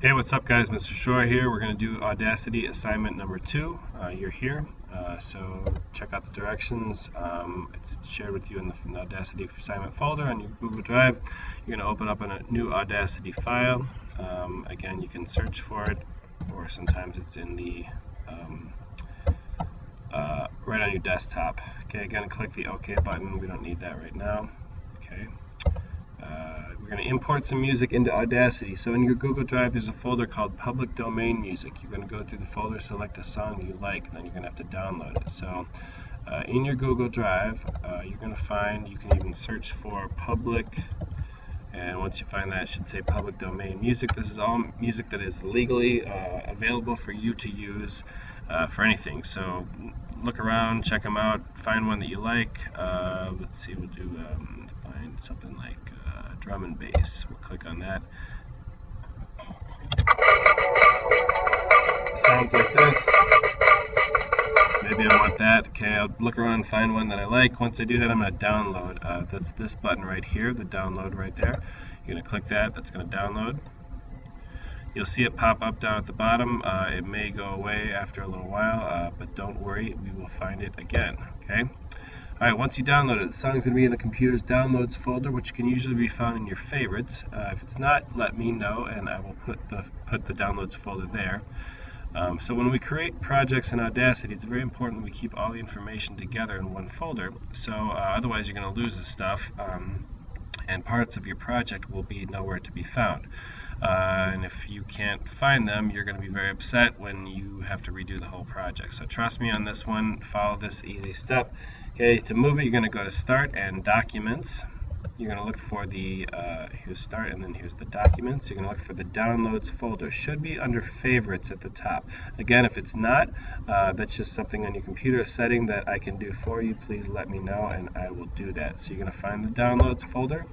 Hey, what's up guys? Mr. Shore here. We're going to do Audacity assignment number 2. You're here, so check out the directions. It's shared with you in the Audacity assignment folder on your Google Drive. You're going to open up a new Audacity file. Again, you can search for it, or sometimes it's in the right on your desktop. Okay, again, click the OK button. We don't need that right now. Okay. We're going to import some music into Audacity. So in your Google Drive, there's a folder called Public Domain Music. You're going to go through the folder, select a song you like, and then you're going to have to download it. So in your Google Drive, you're going to find, you can even search for public, and once you find that, it should say Public Domain Music. This is all music that is legally available for you to use for anything. So look around, check them out, find one that you like. Let's see, we'll do find something like drum and bass. We'll click on that. Sounds like this. Maybe I want that. Okay, I'll look around and find one that I like. Once I do that, I'm going to download. That's this button right here, the download right there. You're going to click that. That's going to download. You'll see it pop up down at the bottom. It may go away after a little while, but don't worry, we will find it again. Okay. Alright, once you download it, the song's going to be in the computer's downloads folder, which can usually be found in your favorites. If it's not, let me know, and I will put the downloads folder there. So when we create projects in Audacity, it's very important that we keep all the information together in one folder. So otherwise, you're going to lose the stuff, and parts of your project will be nowhere to be found. And if you can't find them, you're going to be very upset when you have to redo the whole project. So trust me on this one. Follow this easy step. Okay, to move it, you're going to go to Start and Documents. You're going to look for the, here's Start, and then here's the Documents. You're going to look for the Downloads folder. Should be under Favorites at the top. Again, if it's not, that's just something on your computer, a setting that I can do for you. Please let me know, and I will do that. So you're going to find the Downloads folder.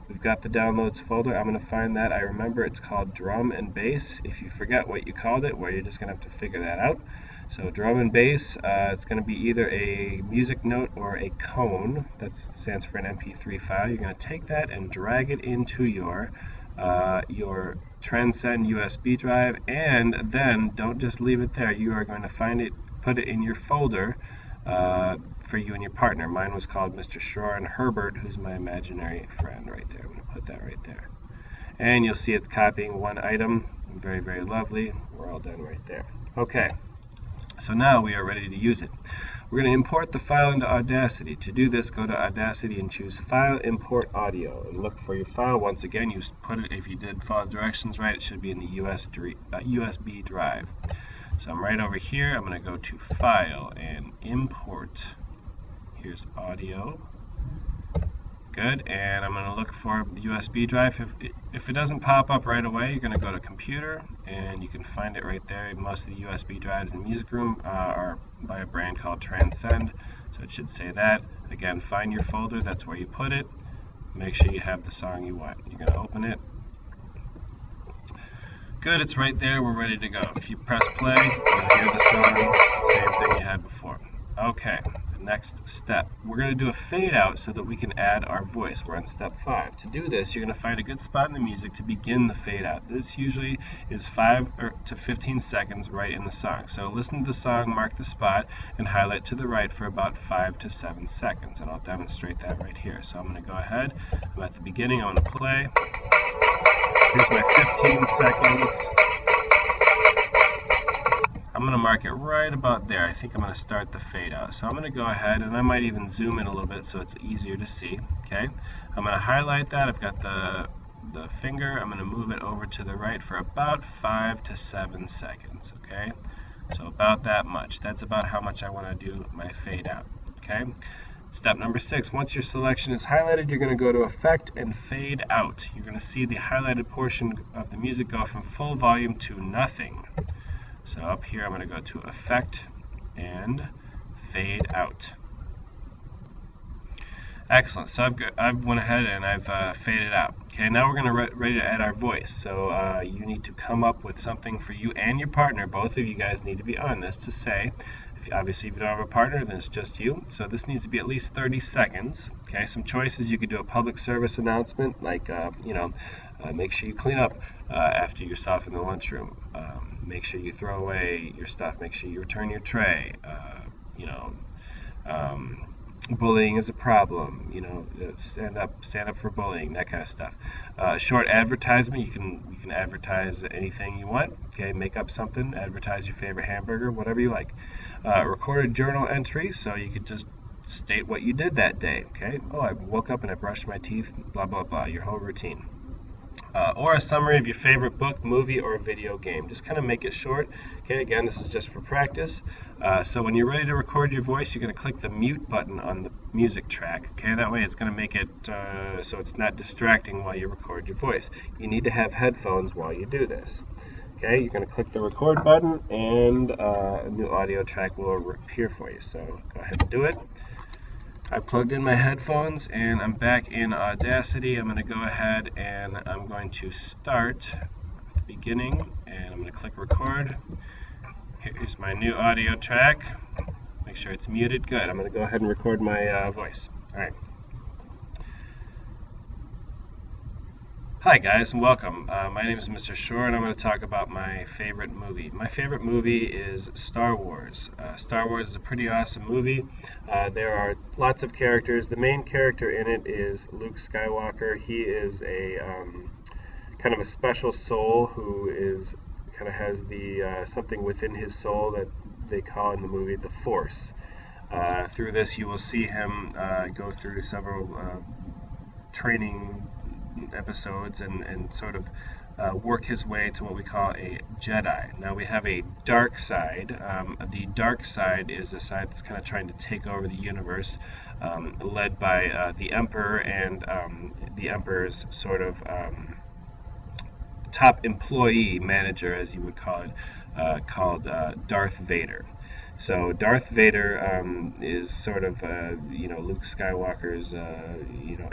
We've got the Downloads folder. I'm going to find that. I remember it's called Drum and Bass. If you forget what you called it, well, you're just going to have to figure that out. So drum and bass, it's going to be either a music note or a cone. That stands for an MP3 file. You're going to take that and drag it into your Transcend USB drive, and then don't just leave it there. You are going to find it, put it in your folder for you and your partner. Mine was called Mr. Shore and Herbert, who's my imaginary friend right there. I'm going to put that right there. And you'll see it's copying one item. Very, very lovely. We're all done right there. Okay. So now we are ready to use it. We're going to import the file into Audacity. To do this, go to Audacity and choose File, Import Audio, and look for your file. Once again, you put it, if you did follow the directions right, it should be in the USB drive. So I'm right over here. I'm going to go to File and Import. Here's Audio. Good, and I'm going to look for the USB drive. If it doesn't pop up right away, you're going to go to Computer, and you can find it right there. Most of the USB drives in the music room are by a brand called Transcend, so it should say that. Again, find your folder, that's where you put it. Make sure you have the song you want. You're going to open it. Good, it's right there. We're ready to go. If you press play, you'll hear the song, same thing you had before. Okay. Next step, we're going to do a fade out so that we can add our voice. We're on step 5. To do this, you're going to find a good spot in the music to begin the fade out. This usually is 5 to 15 seconds right in the song. So listen to the song, mark the spot, and highlight to the right for about 5 to 7 seconds. And I'll demonstrate that right here. So I'm going to go ahead. I'm at the beginning. I'm going to play. Here's my 15 seconds. I'm going to mark it right about there. I think I'm going to start the fade out. So I'm going to go ahead, and I might even zoom in a little bit so it's easier to see. Okay, I'm going to highlight that. I've got the finger. I'm going to move it over to the right for about 5 to 7 seconds. Okay, so about that much. That's about how much I want to do my fade out. Okay. Step number 6, once your selection is highlighted, you're going to go to Effect and Fade Out. You're going to see the highlighted portion of the music go from full volume to nothing. So up here, I'm going to go to Effect and Fade Out. Excellent. So I've went ahead and I've faded out. Okay, now we're going to ready to add our voice. So you need to come up with something for you and your partner. Both of you guys need to be on this to say. Obviously, if you don't have a partner, then it's just you. So this needs to be at least 30 seconds. Okay, some choices. You could do a public service announcement, like Make sure you clean up after yourself in the lunchroom. Make sure you throw away your stuff. Make sure you return your tray. You know, bullying is a problem. You know, stand up for bullying, that kind of stuff. Short advertisement. You can advertise anything you want. Okay, make up something. Advertise your favorite hamburger, whatever you like. Recorded journal entry, so you could just state what you did that day. Okay. Oh, I woke up and I brushed my teeth. Blah blah blah. Your whole routine. Or a summary of your favorite book, movie, or video game. Just kind of make it short. Okay, again, this is just for practice. So when you're ready to record your voice, you're going to click the mute button on the music track. Okay, that way it's going to make it so it's not distracting while you record your voice. You need to have headphones while you do this. Okay, you're going to click the record button, and a new audio track will appear for you. So go ahead and do it. I plugged in my headphones and I'm back in Audacity. I'm going to go ahead and I'm going to start at the beginning, and I'm going to click record. Here's my new audio track. Make sure it's muted. Good. I'm going to go ahead and record my voice. All right. Hi guys, and welcome. My name is Mr. Shore, and I'm going to talk about my favorite movie. My favorite movie is Star Wars. Star Wars is a pretty awesome movie. There are lots of characters. The main character in it is Luke Skywalker. He is a kind of a special soul who is kind of has the something within his soul that they call in the movie the Force. Through this, you will see him go through several training episodes and sort of work his way to what we call a Jedi. Now we have a dark side. The dark side is a side that's kind of trying to take over the universe, led by the Emperor and the Emperor's sort of top employee manager, as you would call it, called Darth Vader. So Darth Vader is sort of, Luke Skywalker's,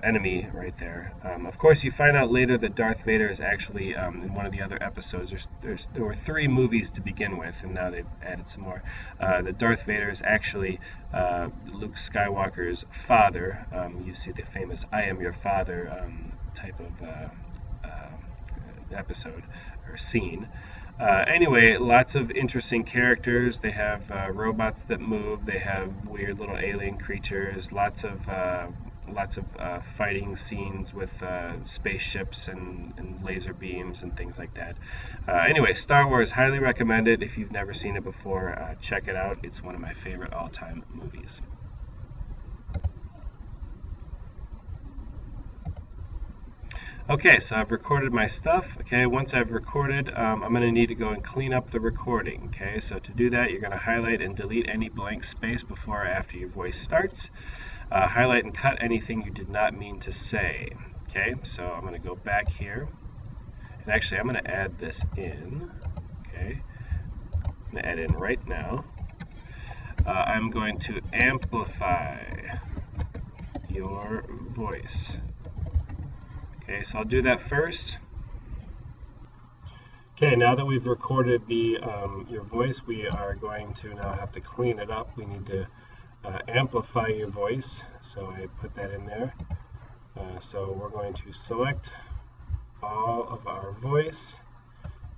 enemy right there. Of course, you find out later that Darth Vader is actually, in one of the other episodes, there were 3 movies to begin with, and now they've added some more. That Darth Vader is actually Luke Skywalker's father. You see the famous "I am your father" type of episode or scene. Anyway, lots of interesting characters. They have robots that move. They have weird little alien creatures. Lots of fighting scenes with spaceships and laser beams and things like that. Anyway, Star Wars, highly recommended. If you've never seen it before, check it out. It's one of my favorite all-time movies. Okay, so I've recorded my stuff. Okay, once I've recorded, I'm going to need to go and clean up the recording. Okay, so to do that, you're going to highlight and delete any blank space before or after your voice starts. Highlight and cut anything you did not mean to say. Okay, so I'm going to go back here, and actually I'm going to add this in. Okay, I'm going to add in right now. I'm going to amplify your voice. Okay, so I'll do that first. Okay, now that we've recorded the your voice, we are going to now have to clean it up. We need to amplify your voice, so I put that in there. So we're going to select all of our voice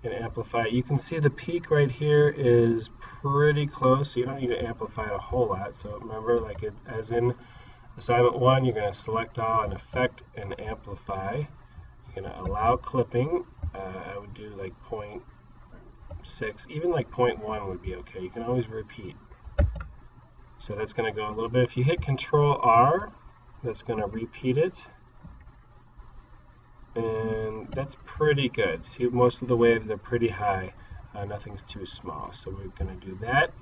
and amplify it. You can see the peak right here is pretty close, so you don't need to amplify it a whole lot. So remember, like it, as in Assignment 1, you're going to select all and effect and amplify. You're going to allow clipping. I would do like 0.6, even like 0.1 would be okay. You can always repeat. So that's going to go a little bit. If you hit Control R, that's going to repeat it. And that's pretty good. See, most of the waves are pretty high. Nothing's too small. So we're going to do that.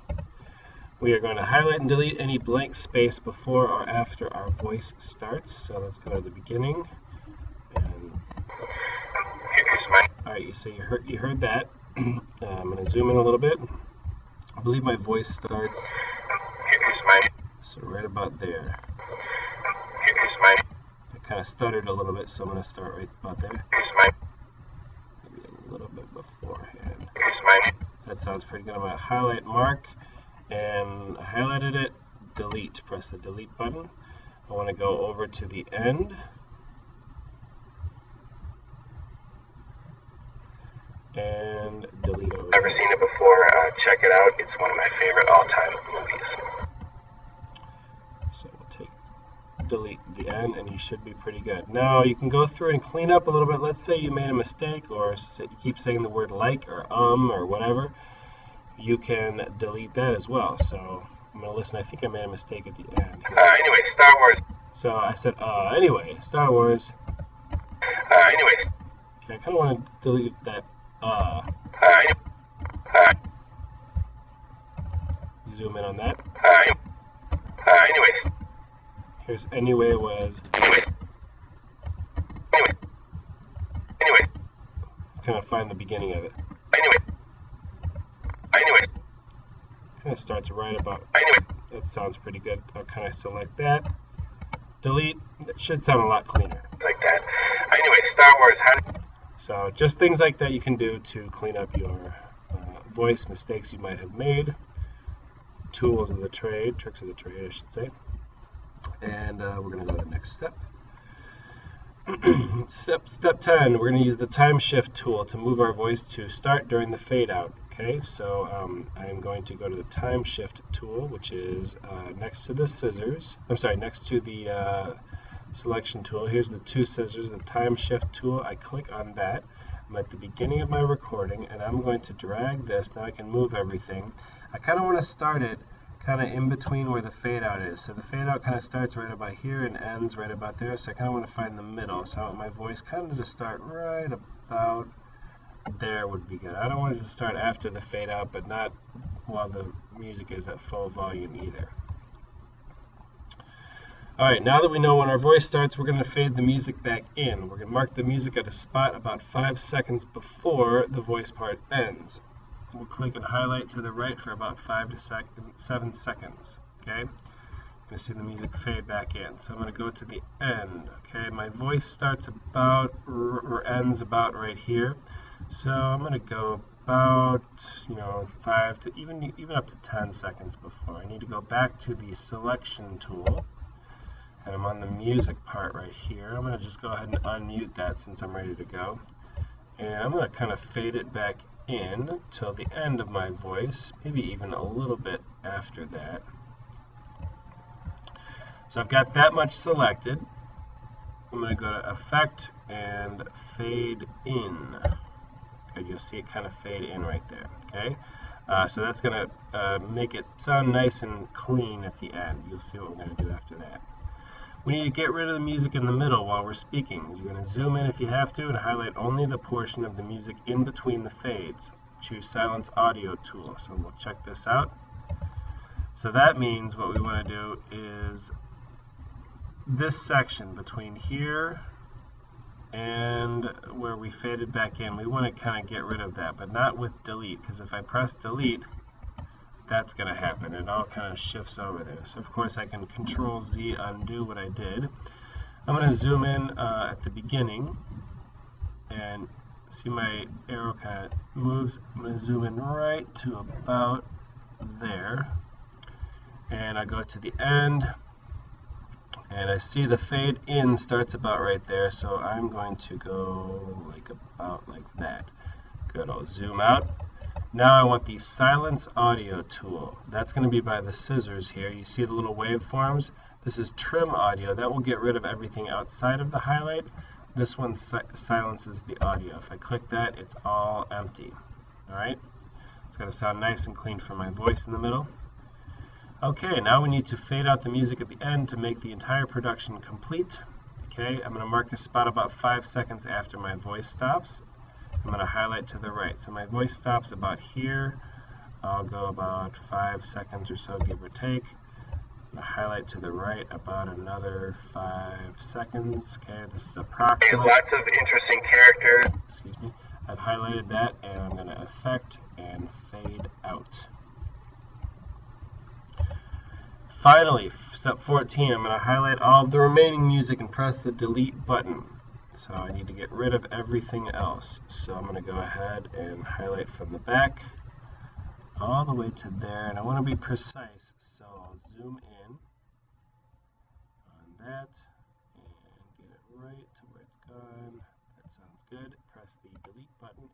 We are going to highlight and delete any blank space before or after our voice starts. So let's go to the beginning. And all right, so you heard that. I'm going to zoom in a little bit. I believe my voice starts so right about there. I kind of stuttered a little bit, so I'm going to start right about there. Maybe a little bit beforehand. That sounds pretty good. I'm going to highlight mark. And I highlighted it, delete. Press the delete button. I want to go over to the end. and delete over. Never seen it before. Check it out. It's one of my favorite all-time movies. So we'll delete the end, and you should be pretty good. Now you can go through and clean up a little bit. Let's say you made a mistake, or you keep saying the word like or whatever. You can delete that as well. So I'm gonna listen. I think I made a mistake at the end. Anyway, Star Wars. So I said anyway, Star Wars. Anyways. Okay, I kind of want to delete that Zoom in on that. Anyways. Here's anyway was. Anyway. Kind of find the beginning of it. Anyway. Kind of starts right about. Anyway. That sounds pretty good. I'll kind of select that. Delete. It should sound a lot cleaner. Like that. Anyway, Star Wars. So just things like that you can do to clean up your voice mistakes you might have made. Tools of the trade, tricks of the trade, I should say. And we're going to go to the next step. Step 10, we're going to use the time shift tool to move our voice to start during the fade out. Okay, so I'm going to go to the time shift tool, which is next to the scissors. I'm sorry, next to the selection tool. Here's the two scissors, the time shift tool. I click on that. I'm at the beginning of my recording, and I'm going to drag this. Now I can move everything. I kind of want to start it kind of in between where the fade out is. So the fade out kind of starts right about here and ends right about there. So I kind of want to find the middle. So I want my voice kind of to start right about there would be good. I don't want it to start after the fade out, but not while the music is at full volume either. Alright, now that we know when our voice starts, we're going to fade the music back in. We're going to mark the music at a spot about 5 seconds before the voice part ends. We'll click and highlight to the right for about 5 to 7 seconds. Okay, you're going to see the music fade back in. So I'm going to go to the end. Okay, my voice starts about or ends about right here. So I'm going to go about 5 to even up to 10 seconds before. I need to go back to the selection tool, and I'm on the music part right here. I'm going to just go ahead and unmute that since I'm ready to go, and I'm going to kind of fade it back in till the end of my voice, maybe even a little bit after that. So I've got that much selected. I'm going to go to Effect and Fade In. Okay, you'll see it kind of fade in right there. Okay, so that's going to make it sound nice and clean at the end. You'll see what we're going to do after that. We need to get rid of the music in the middle while we're speaking. You're going to zoom in if you have to and highlight only the portion of the music in between the fades. Choose Silence Audio tool. So we'll check this out. So that means what we want to do is this section between here and where we faded back in. We want to kind of get rid of that, but not with delete, because if I press delete, that's going to happen. It all kind of shifts over there. So of course I can Control Z undo what I did. I'm going to zoom in at the beginning and see my arrow kind of moves. I'm going to zoom in right to about there, and I go to the end, and I see the fade in starts about right there. So I'm going to go about like that. Good. I'll zoom out. Now I want the Silence Audio tool. That's going to be by the scissors here. You see the little waveforms? This is Trim Audio. That will get rid of everything outside of the highlight. This one silences the audio. If I click that, it's all empty. Alright? It's got to sound nice and clean for my voice in the middle. Okay, now we need to fade out the music at the end to make the entire production complete. Okay, I'm going to mark a spot about 5 seconds after my voice stops. I'm going to highlight to the right. So my voice stops about here. I'll go about 5 seconds or so, give or take. I'm going to highlight to the right about another 5 seconds. Okay, this is approximate. Lots of interesting characters. Excuse me. I've highlighted that, and I'm going to Effect and Fade Out. Finally, step 14, I'm going to highlight all of the remaining music and press the delete button. So I need to get rid of everything else. So I'm going to go ahead and highlight from the back all the way to there, and I want to be precise, so I'll zoom in on that and get it right to where it's gone. That sounds good. Press the delete button